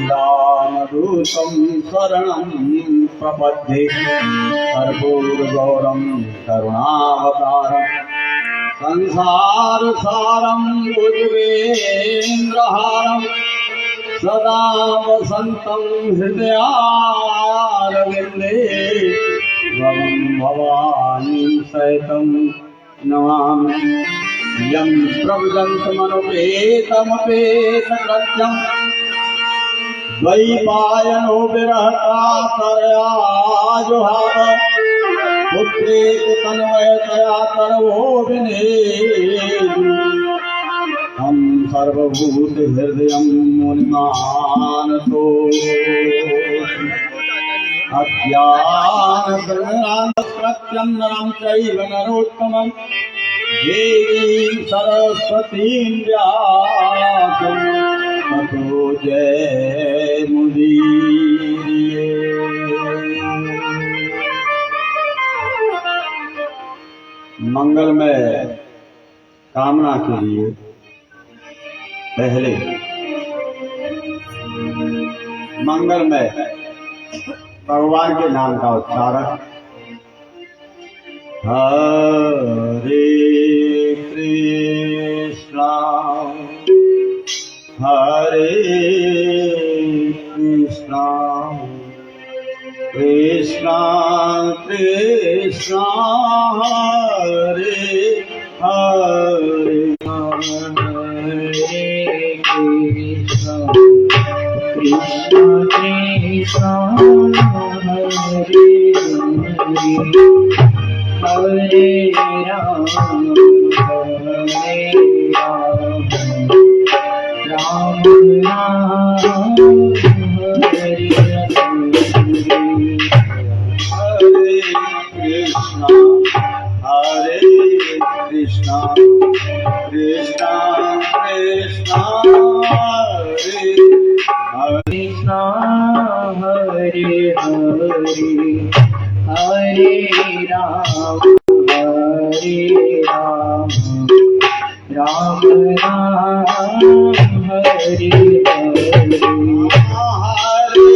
दानदूतं शरणं प्रपद्ये कर्पूरगौरं करुणावतारं संसारसारं भुजगेन्द्रहारं सदा वसन्तं हृदयारविन्दे भवं भवानीं सहितं नमामि। यं प्रव्रजन्तमनुपेतमपेतकृत्यं द्वैपायनो विरहकातरया जुहाव पुत्रेति तन्मयतया तर्वो विनेदु तं सर्वभूतहृदयं मुनिमानतो अज्ञानप्रत्यं नरं चैव नरोत्तमं देवीं सरस्वतीं व्यासं ततो जयमुदीरये। मंगलमय कामना के लिए पहले मंगलमय भगवान के नाम का उच्चारण। हरे कृष्णा हरे कृष्णा कृष्णा कृष्णा हरे हरे कृष्णा कृष्णा कृष्णा हरे राम राम राम हरे हरे कृष्णा कृष्णा कृष्णा कृष्णा हरे हरे हरे राम राम राम हरे हरे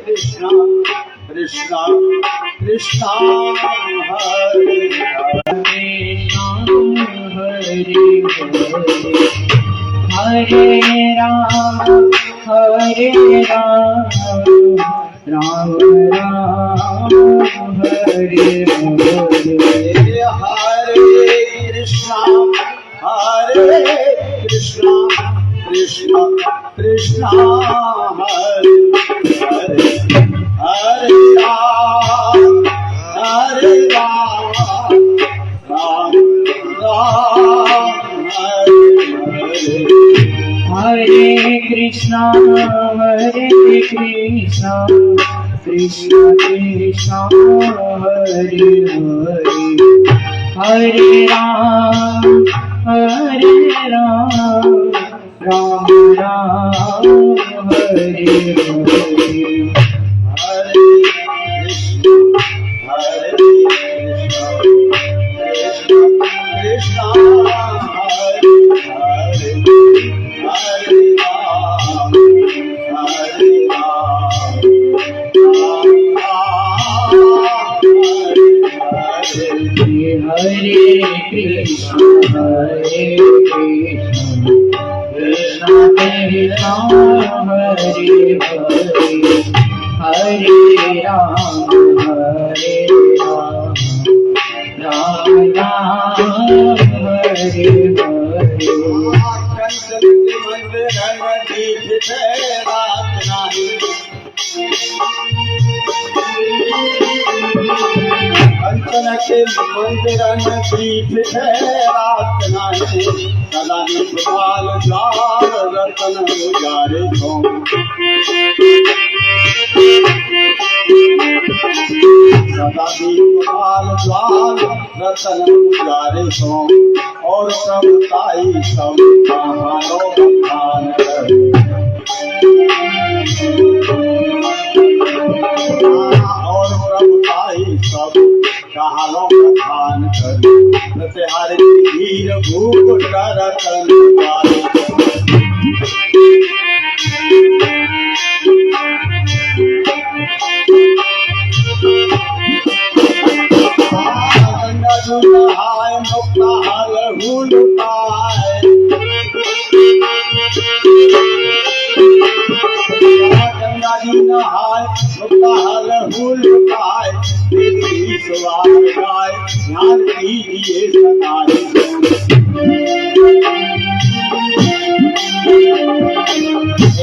कृष्णा कृष्णा कृष्णा कृष्णा हरे हरे हरे राम राम राम हरे हरे हरे कृष्णा कृष्णा कृष्णा कृष्णा हरे हरे हरे राम राम राम हरे हरे हरे कृष्णा कृष्णा कृष्णा कृष्णा हरे हरे हरे राम राम राम हरे हरे हरे कृष्णा कृष्णा हरे हरे हरे राम हरे कृष्णा कृष्णा कृष्णा हरे हरे हरे राम राम राम हरे हरे। कंचन के मंदिरन पीठ रात नाही सदा निपाल द्वार रतन उजारे छो सदा निपाल द्वार रतन उजारे छो और प्रभुताई सब कहानो बखान और प्रभुताई सब कहानो बखान कर हरि वीर भूप कर आदि नहाय लहू लुटाए सवार गाय ध्यान कीजिए सदाए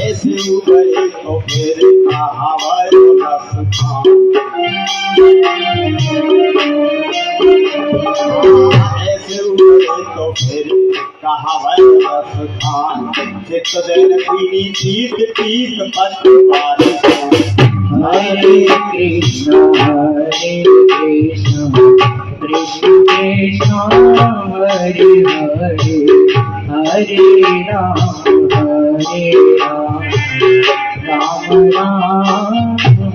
ऐसे उबरे तो फिर कहावत रस ऐसे उबरे तो फिर कहावत रस खान चित्त देन पीनी तीर्थ तीर्थ पद पारी हरे कृष्ण कृष्ण कृष्ण हरे हरे हरे राम राम राम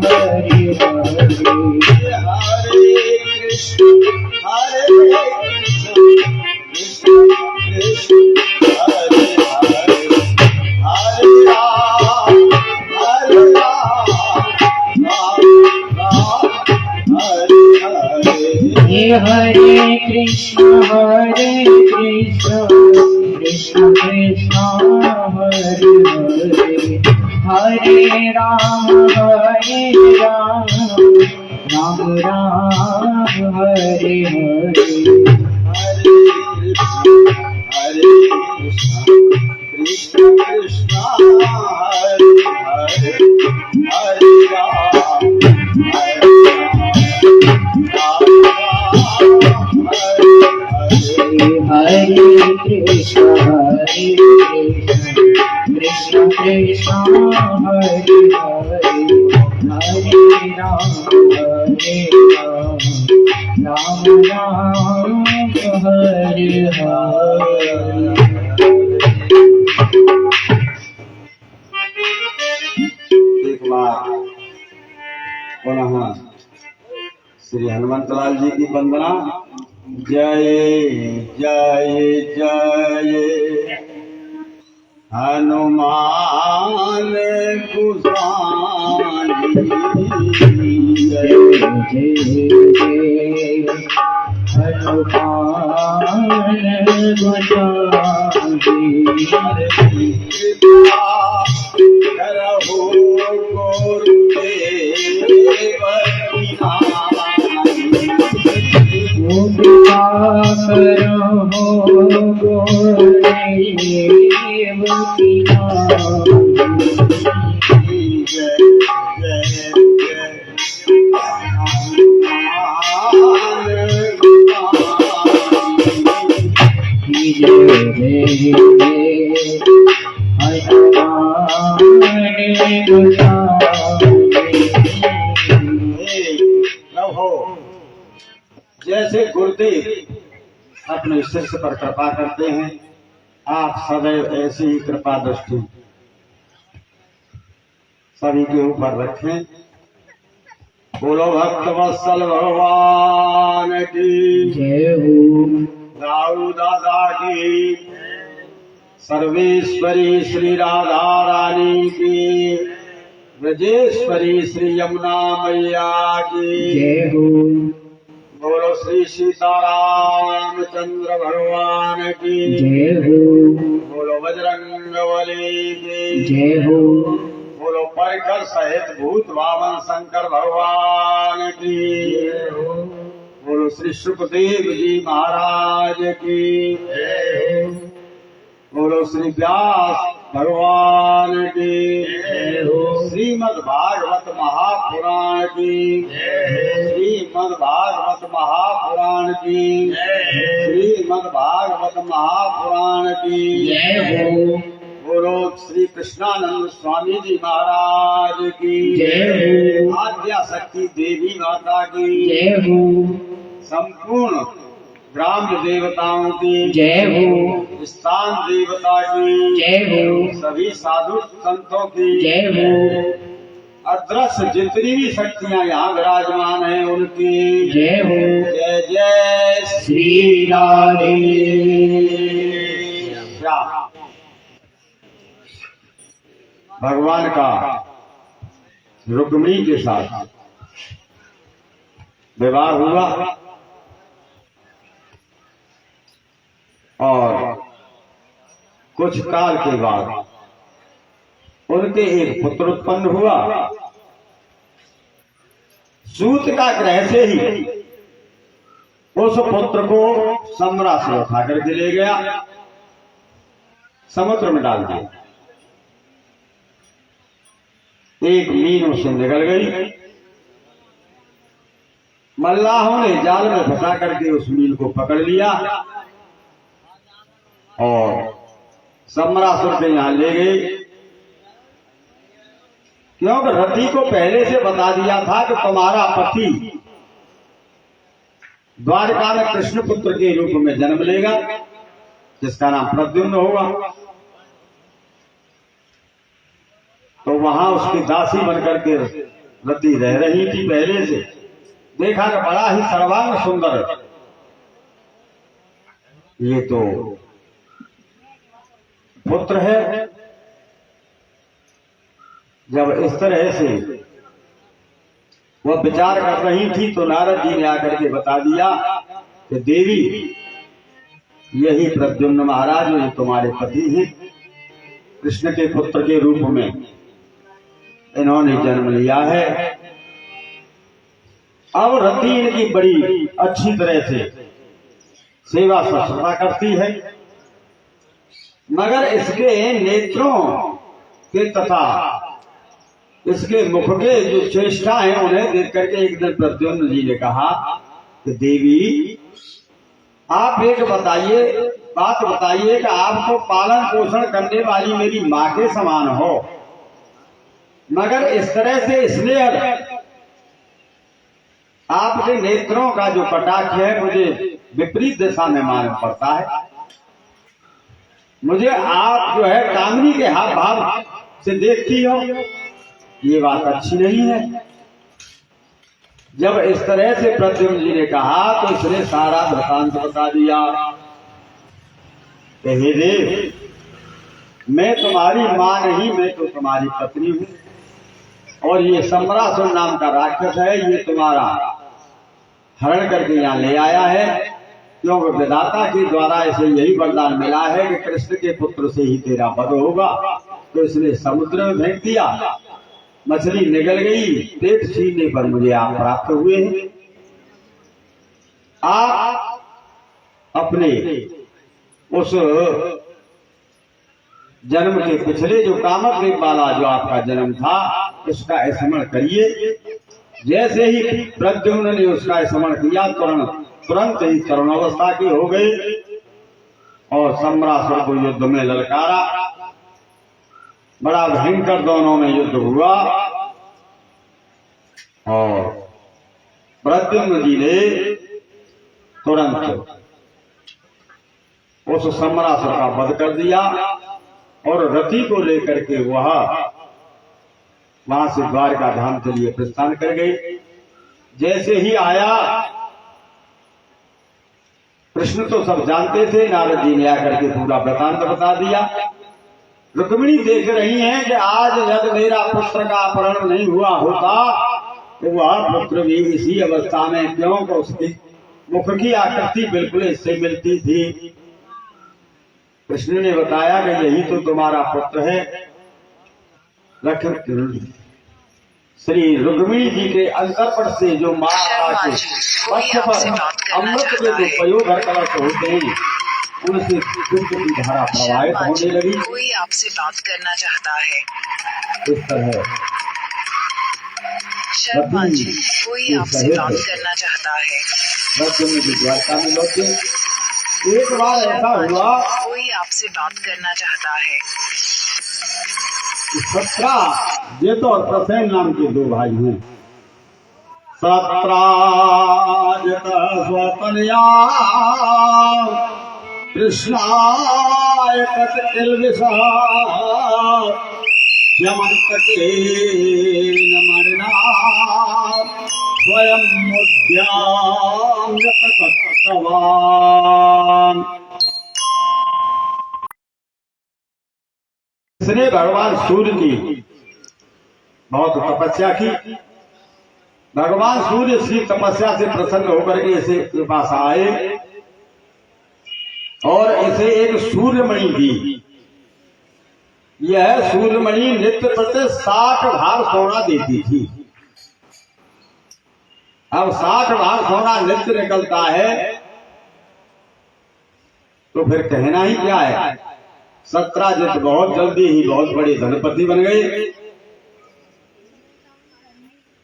हरे हरे हरे कृष्ण कृष्ण कृष्ण हरे हरे हरे राम राम राम हरे हरे हरे कृष्ण कृष्ण कृष्ण हरे हरे हरे राम राम राम हरे हरे हरे कृष्ण कृष्ण हरे हरे हरे राम हरे कृष्ण कृष्ण कृष्ण हरे हरे हरे राम राम हरे हरे। एक बार पुनः श्री हनुमंतलाल जी की वंदना। जय जय जय हनुमान गोसाई जय जय जय हनुमान गोसाई कृपा करहु गुरुदेव कृपा करो गुरुदेव की जय जय जय प्रभु जैसे गुरुदेव अपने शिष्य पर कृपा करते हैं, आप सदैव ऐसी ही कृपा दृष्टि सभी के ऊपर रखें। बोलो भक्त वत्सल भगवान की जय हो। दाऊ दादा की, सर्वेश्वरी श्री राधा रानी की, ब्रजेश्वरी श्री यमुना मैया की जय हो। बोलो श्री सीताराम चंद्र भगवान की जय हो। बोलो बजरंगबली की जय हो। बोलो परिकर सहित भूत वामन शंकर भगवान की जय हो। बोलो श्री सुखदेव जी महाराज की जय हो। बोलो श्री व्यास भगवान की जय हो। श्रीमद् भागवत महापुराण की श्रीमद् भागवत महापुराण की श्रीमद् भागवत महापुराण की जय हो। बोलो श्री कृष्णानंद स्वामी जी महाराज की जय हो। आद्या शक्ति देवी माता की जय हो। संपूर्ण ग्राम्य देवताओं की जय हो। स्थान देवता की जय हो। सभी साधु संतों की जय हो। अदृश्य जितनी भी शक्तियां यहाँ विराजमान हैं उनकी जय हो। जय जय श्री राधे श्याम। भगवान का रुक्मिणी के साथ विवाह हुआ और कुछ काल के बाद उनके एक पुत्र उत्पन्न हुआ। सूत का ग्रह से ही उस पुत्र को सम्रासुर उठा करके ले गया, समुद्र में डाल दिया। एक मीन उससे निकल गई। मल्लाहों ने जाल में फंसा करके उस मीन को पकड़ लिया और सम्रासुर के यहां ले गए, क्योंकि रति को पहले से बता दिया था कि तुम्हारा पति द्वारका में कृष्ण पुत्र के रूप में जन्म लेगा, जिसका नाम प्रद्युम्न होगा। तो वहां उसकी दासी बनकर के रति रह रही थी पहले से। देखा कि बड़ा ही सर्वांग सुंदर ये तो पुत्र है। जब इस तरह से वह विचार कर रही थी तो नारद जी ने आकर के बता दिया कि देवी, यही प्रद्युम्न महाराज जो तुम्हारे पति हैं, कृष्ण के पुत्र के रूप में इन्होंने जन्म लिया है। अब रति इनकी बड़ी अच्छी तरह से सेवा शुश्रूषा करती है, मगर इसके नेत्रों के तथा इसके मुख के जो चेष्टा है उन्हें देख करके एक दिन प्रद्युम्न जी ने कहा कि देवी, आप एक बात बताइए कि आपको पालन पोषण करने वाली मेरी माँ के समान हो, मगर इस तरह से स्नेह आपके नेत्रों का जो कटाक्ष है मुझे विपरीत दिशा में मालूम पड़ता है। मुझे आप जो है कामनी के हाव भाव से देखती हो, ये बात अच्छी नहीं है। जब इस तरह से प्रद्युम्न जी ने कहा तो इसने सारा वृतांत बता दिया। हे देव, मैं तुम्हारी मां नहीं, मैं तो तुम्हारी पत्नी हूं, और ये सम्रासुर नाम का राक्षस है, ये तुम्हारा हरण करके यहाँ ले आया है, क्योंकि विधाता के द्वारा इसे यही वरदान मिला है कि कृष्ण के पुत्र से ही तेरा वध होगा। तो इसने समुद्र में फेंक दिया, मछली निकल गई, पेट छीनने पर मुझे आप प्राप्त हुए हैं। आप अपने उस जन्म के पिछले जो कामदेव वाला जो आपका जन्म था उसका स्मरण करिए। जैसे ही प्रद्युम्न ने उसका स्मरण किया तुरंत ही तरुणावस्था के हो गए और सम्रासुर को युद्ध में ललकारा। बड़ा भयंकर दोनों में युद्ध हुआ और प्रद्युम्न जी ने तुरंत उस सम्रासुर का वध कर दिया और रति को लेकर के वहां से द्वारका धाम के लिए प्रस्थान कर गए। जैसे ही आया, कृष्ण तो सब जानते थे, नारद जी ने आकर के पूरा वृतांत बता दिया। रुक्मिणी देख रही हैं कि आज यदि मेरा पुत्र का अपहरण नहीं हुआ होता तो वह पुत्र भी इसी अवस्था में, क्योंकि उसकी मुख की आकृति बिल्कुल इससे मिलती थी। कृष्ण ने बताया कि यही तो तुम्हारा पुत्र है। श्री रुक्मिणी जी के अंतरपट से जो माता के वक्ष पर अमृत के जो पयोधर कलश होते हैं उनसे दुग्ध की धारा प्रवाहित होने लगी। कोई आपसे बात करना चाहता है। इस तरह शर्मा जी, कोई आपसे बात करना चाहता है। प्रद्युम्न जी द्वारका में लौटे। एक बार ऐसा हुआ, कोई आपसे बात करना चाहता है। सत्राजित और प्रसेन नाम के दो भाई हैं। सत्राजित स्वतनया कृष्णाय कतिर्विषा यमन्तकेन मणिना स्वयं मुद्यां यतकर्तवान्। इसने भगवान सूर्य की बहुत तपस्या की। भगवान सूर्य इसकी तपस्या से प्रसन्न होकर के इसे पास आए और इसे एक सूर्यमणि दी यह सूर्यमणि नित्य प्रति 60 भार सोना देती थी। अब 60 भार सोना नित्य निकलता है तो फिर कहना ही क्या है। सत्राजित बहुत जल्दी ही बहुत बड़े धनपति बन गए।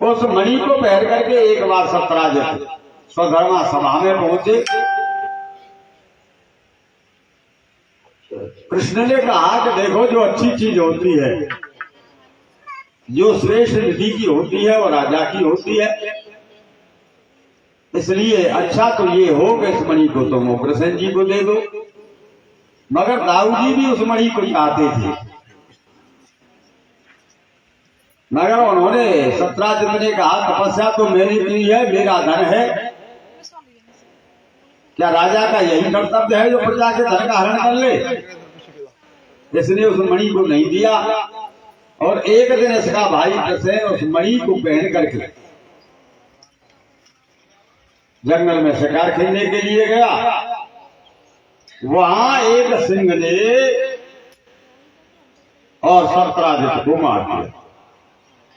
उस मणि को पहन करके एक बार सत्राजित स्वधर्मा सभा में पहुंचे। कृष्ण ने कहा कि देखो, जो अच्छी चीज होती है, जो श्रेष्ठ निधि की होती है, वो राजा की होती है। इसलिए अच्छा तो ये हो कि इस मणि को तुम उग्रसेन जी को दे दो। मगर दाऊ जी भी उस मणि को चाहते थे, मगर उन्होंने सत्राजित ने कहा तपस्या तो मैंने की है, मेरा धन है, क्या राजा का यही कर्तव्य है जो प्रजा के धन का हरण कर ले। इसने उस मणि को नहीं दिया। और एक दिन इसका भाई प्रसेन उस मणि को पहन करके जंगल में शिकार खेलने के लिए गया। वहां एक सिंह ने और सत्राजित को मार दिया।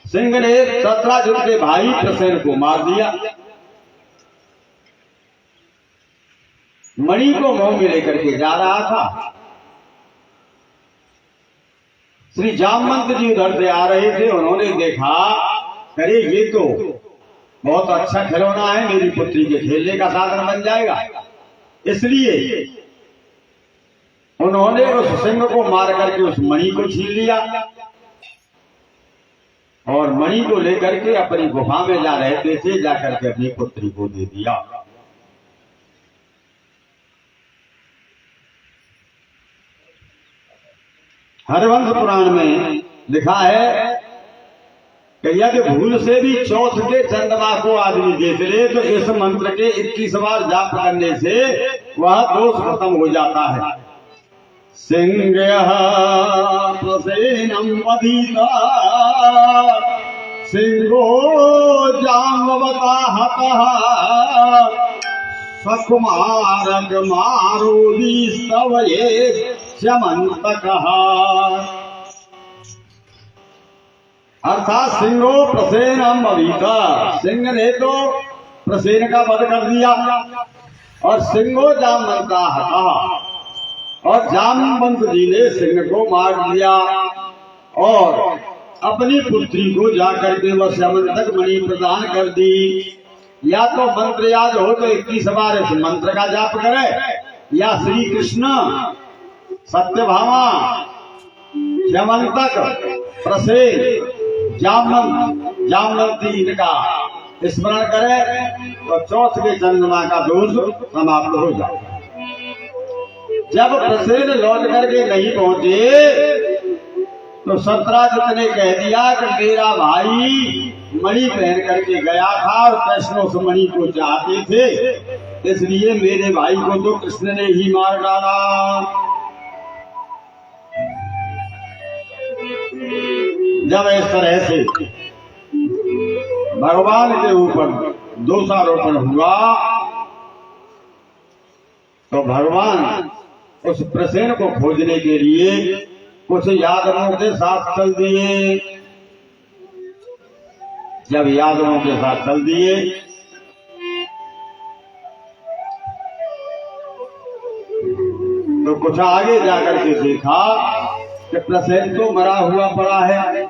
सिंह ने सत्राजित के भाई प्रसेन को मार दिया। मणि को मुंह में लेकर के जा रहा था। श्री जामवंत जी उधर से आ रहे थे। उन्होंने देखा, अरे ये तो बहुत अच्छा खिलौना है, मेरी पुत्री के खेलने का साधन बन जाएगा। इसलिए उन्होंने उस सिंह को मार करके उस मणि को छीन लिया और मणि को लेकर के अपनी गुफा में जा रहते थे, जाकर के अपनी पुत्री को दे दिया। हरिवंश पुराण में लिखा है कि यदि भूल से भी चौथ के चंद्रमा को आदमी देख ले तो इस मंत्र के 21 बार जाप करने से वह दोष खत्म हो जाता है। सिंह प्रसेनम अधीता सिंहो जाम्बवता हतः सकुमारक मारोदी स्तवये स्यमन्तकः। अर्थात सिंहो प्रसेनम अभीता, सिंह ने तो प्रसेन का वध कर दिया और सिंहो जामवंता हता, और जामवंत जी ने सिंह को मार दिया और अपनी पुत्री को जाकर के वह स्यमंतक मणि प्रदान कर दी। या तो मंत्र याद हो तो 21 बार इस मंत्र का जाप करे, या श्री कृष्ण सत्यभामा स्यमंतक प्रसेन जामवंती इनका स्मरण करे तो चौथ के चंद्रमा का दोष समाप्त हो जाए। जब प्रसेन लौट करके नहीं पहुंचे तो सत्राजित ने कह दिया कि मेरा भाई मणि पहन करके गया था और कृष्ण उस मणि को चाहते थे, इसलिए मेरे भाई को तो कृष्ण ने ही मार डाला। जब इस तरह से भगवान के ऊपर दोषारोपण हुआ तो भगवान उस प्रसेन को खोजने के लिए कुछ यादवों के साथ चल दिए। जब यादवों के साथ चल दिए तो कुछ आगे जाकर के देखा कि प्रसेन तो मरा हुआ पड़ा है।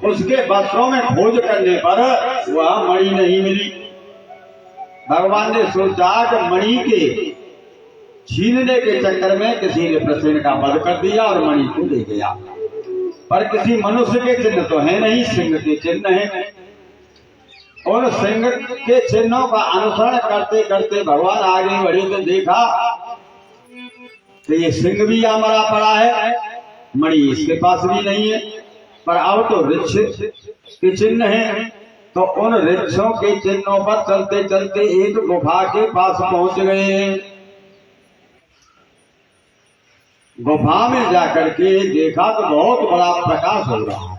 उसके वस्त्रों में खोज करने पर वह मणि नहीं मिली। भगवान ने सोचा कि मणि के छीनने के चक्कर में किसी ने प्रसेन का वध कर दिया और मणि को ले गया, पर किसी मनुष्य के चिन्ह तो है नहीं, सिंह के चिन्ह है। और सिंह के चिन्हों का अनुसरण करते करते भगवान आगे बढ़े तो देखा कि ये सिंह भी यहाँ मरा पड़ा है, मणि इसके पास भी नहीं है, पर अब तो वृक्ष के चिन्ह है। तो उन वृक्षों के चिन्हों पर चलते चलते एक गुफा के पास पहुंच गए। गुफा में जाकर के देखा तो बहुत बड़ा प्रकाश हो रहा है।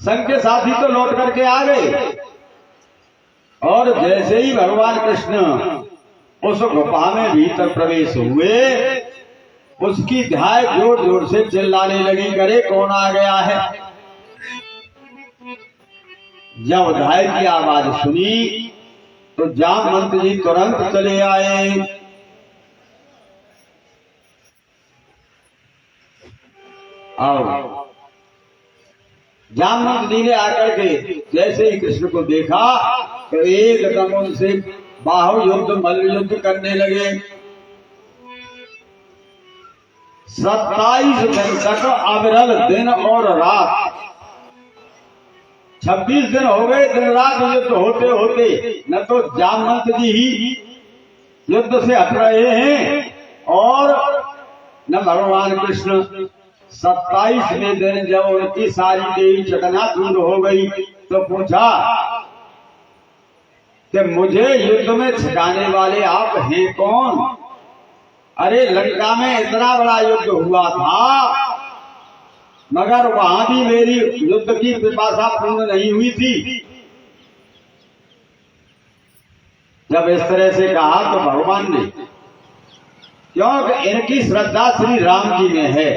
संग के साथी तो लौट करके आ गए और जैसे ही भगवान कृष्ण उस गुफा में भीतर प्रवेश हुए, उसकी ध्याय जोर जोर से चिल्लाने लगी, करे कौन आ गया है। जब ध्याय की आवाज सुनी तो जामवंत जी तुरंत चले आए। और जामवंत जी ने आकर के जैसे ही कृष्ण को देखा तो एकदम उनसे बाहु युद्ध मल्ल युद्ध करने लगे। 27 दिन तक अविरल दिन और रात, 26 दिन हो गए दिन रात युद्ध होते होते, न तो जामवंत जी ही युद्ध से हट रहे हैं और न भगवान कृष्ण। 27वें दिन जब उनकी सारी देवी चकनाचूर हो गई तो पूछा कि मुझे युद्ध में छिड़ाने वाले आप हैं कौन? अरे लंका में इतना बड़ा युद्ध हुआ था मगर वहां भी मेरी युद्ध की पिपासा पूर्ण नहीं हुई थी। जब इस तरह से कहा तो भगवान ने, क्योंकि इनकी श्रद्धा श्री राम जी में है,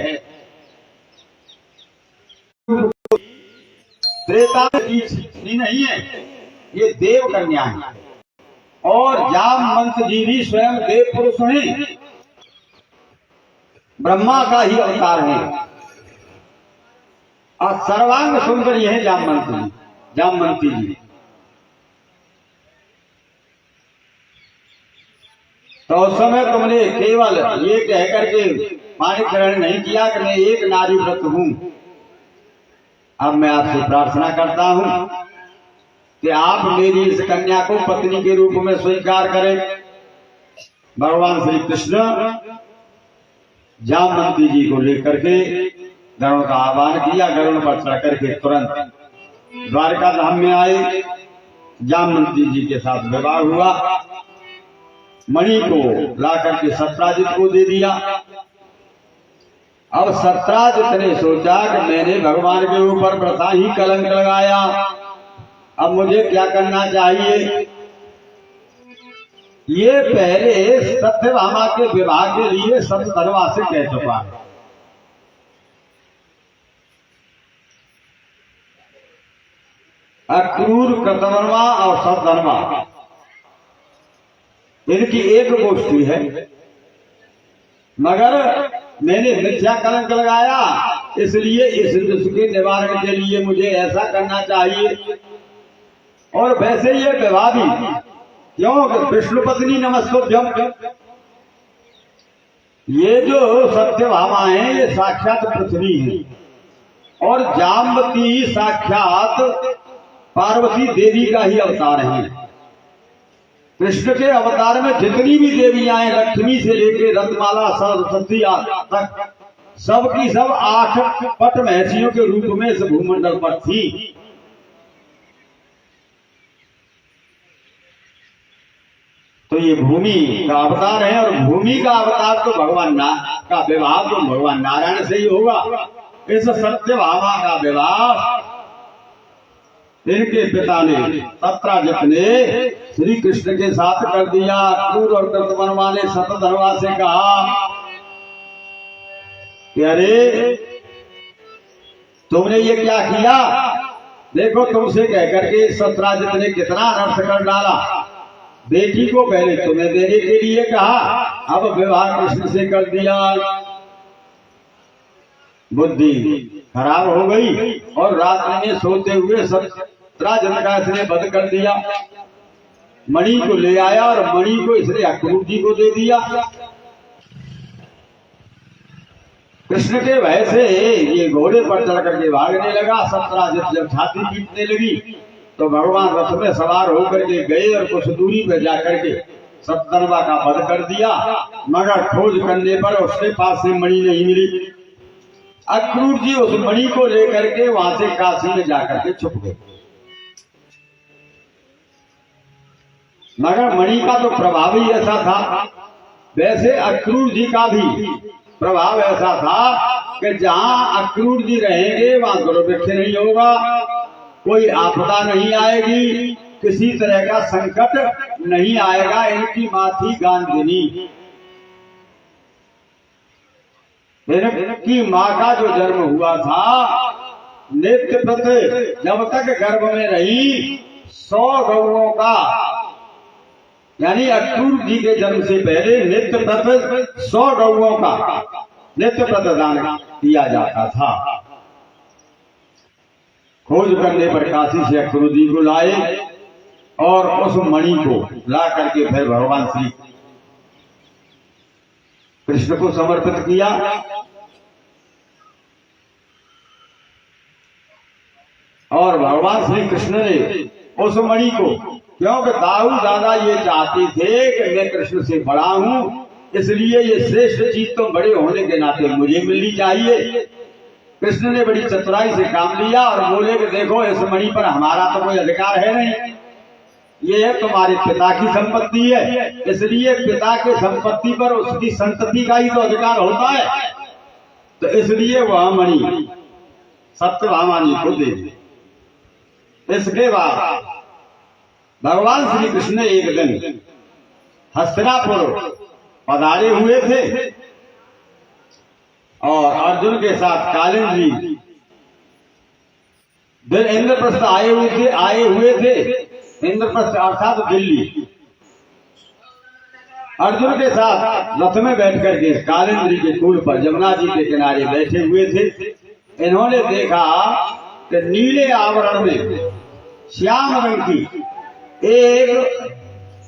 त्रेता की स्त्री नहीं है, ये देव कन्या है और जामवंत जी भी स्वयं देव पुरुष हैं, ब्रह्मा का ही अवतार है और सर्वांग सुंदरी है जामवंती जी। तो उस समय तुमने केवल ये कहकर के पानी ग्रहण नहीं किया कि मैं एक नारी व्रत हूं। अब मैं आपसे प्रार्थना करता हूं कि आप मेरी इस कन्या को पत्नी के रूप में स्वीकार करें। भगवान श्री कृष्ण जामवंती जी को लेकर के गरुड़ का आह्वान किया, गरुड़ पर चढ़ करके तुरंत द्वारका धाम में आए। जामवंती जी के साथ विवाह हुआ, मणि को ला करके सत्राजित को दे दिया। अब सत्राजित ने सोचा कि मैंने भगवान के ऊपर वृथा ही कलंक लगाया, अब मुझे क्या करना चाहिए। ये पहले सत्यभामा के विवाह के लिए सतधर्मा से कह चुका है। अक्रूर, कृतवर्मा और सतधर्मा इनकी एक गोष्ठी है, मगर मैंने मिथ्या कलंक लगाया, इसलिए इस दोष के निवारण के लिए मुझे ऐसा करना चाहिए। और वैसे ये विवाह भी क्यों विष्णु पत्नी नमस्तुभ्यम, ये जो सत्यभामा है ये साक्षात पृथ्वी है और जामवती साक्षात पार्वती देवी का ही अवतार है। कृष्ण के अवतार में जितनी भी देवियां हैं, लक्ष्मी से लेकर रत्नमाला सरस्वती तक, सबकी सब 8 पट महर्षियों के रूप में इस भूमंडल पर थी। तो ये भूमि का अवतार है और भूमि का अवतार तो भगवान का विवाह तो भगवान नारायण से ही होगा। इस सत्यभामा का विवाह इनके पिता ने सत्राजित ने श्री कृष्ण के साथ कर दिया। क्रूर और कृतवर्मा ने सतधर्मा से कहा कि अरे तुमने ये क्या किया, देखो तुमसे कहकर के सत्राजित ने कितना अनर्थ कर डाला। बेटी को पहले तुम्हें देने के लिए कहा, अब विवाह कृष्ण से कर दिया। बुद्धि खराब हो गई और रात्रि में सोते हुए सत्राजित का इसने वध कर दिया। मणि को ले आया और मणि को इसने अक्रूर जी को दे दिया। कृष्ण के भय से ये घोड़े पर चढ़ करके भागने लगा। सत्राजित जब छाती पीटने लगी तो भगवान रथ में सवार होकर के गए और कुछ दूरी पर जाकर के सतधर्मा का वध कर दिया, मगर खोज करने पर उसके पास से मणि नहीं मिली। अक्रूर जी उस मणि को लेकर के वहां से काशी में जाकर के छुप गए। मगर मणि का तो प्रभाव ही ऐसा था, वैसे अक्रूर जी का भी प्रभाव ऐसा था कि जहां अक्रूर जी रहेंगे वहां दुर्भिक्ष नहीं होगा, कोई आपदा नहीं आएगी, किसी तरह का संकट नहीं आएगा। इनकी माँ थी गांधिनी इनकी माँ का जो जन्म हुआ था, नित्य प्रति जब तक गर्भ में रही 100 गौओं का, यानी अक्रूर जी के जन्म से पहले नित्य प्रति 100 गौओं का नित्य प्रतिदान किया जाता था। खोज करने पर काशी से अक्रूर जी को लाए और उस मणि को ला करके फिर भगवान श्री कृष्ण को समर्पित किया। और भगवान श्री कृष्ण ने उस मणि को, क्योंकि दाऊ दादा ये चाहते थे कि मैं कृष्ण से बड़ा हूं, इसलिए ये श्रेष्ठ चीज तो बड़े होने के नाते मुझे मिलनी चाहिए। कृष्ण ने बड़ी चतुराई से काम लिया और बोले कि देखो इस मणि पर हमारा तो कोई अधिकार है नहीं, ये तुम्हारे पिता की संपत्ति है, इसलिए पिता के संपत्ति पर उसकी संतति का ही तो अधिकार होता है। तो इसलिए वह मणि सत्यभामा जी को दे दी। इसके बाद भगवान श्री कृष्ण एक दिन हस्तिनापुर पधारे हुए थे और अर्जुन के साथ कालिंद जी इंद्रप्रस्थ आए हुए थे। इंद्रप्रस्थ अर्थात दिल्ली। अर्जुन के साथ रथ में बैठ करके कालिंद जी के कूल पर यमुना जी के किनारे बैठे हुए थे। इन्होंने देखा कि नीले आवरण में श्याम रंग की एक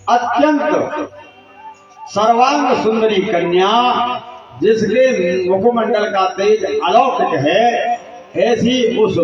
अत्यंत सर्वांग सुंदरी कन्या, जिसके मुखमंडल का तेज अलौकिक है, ऐसी उस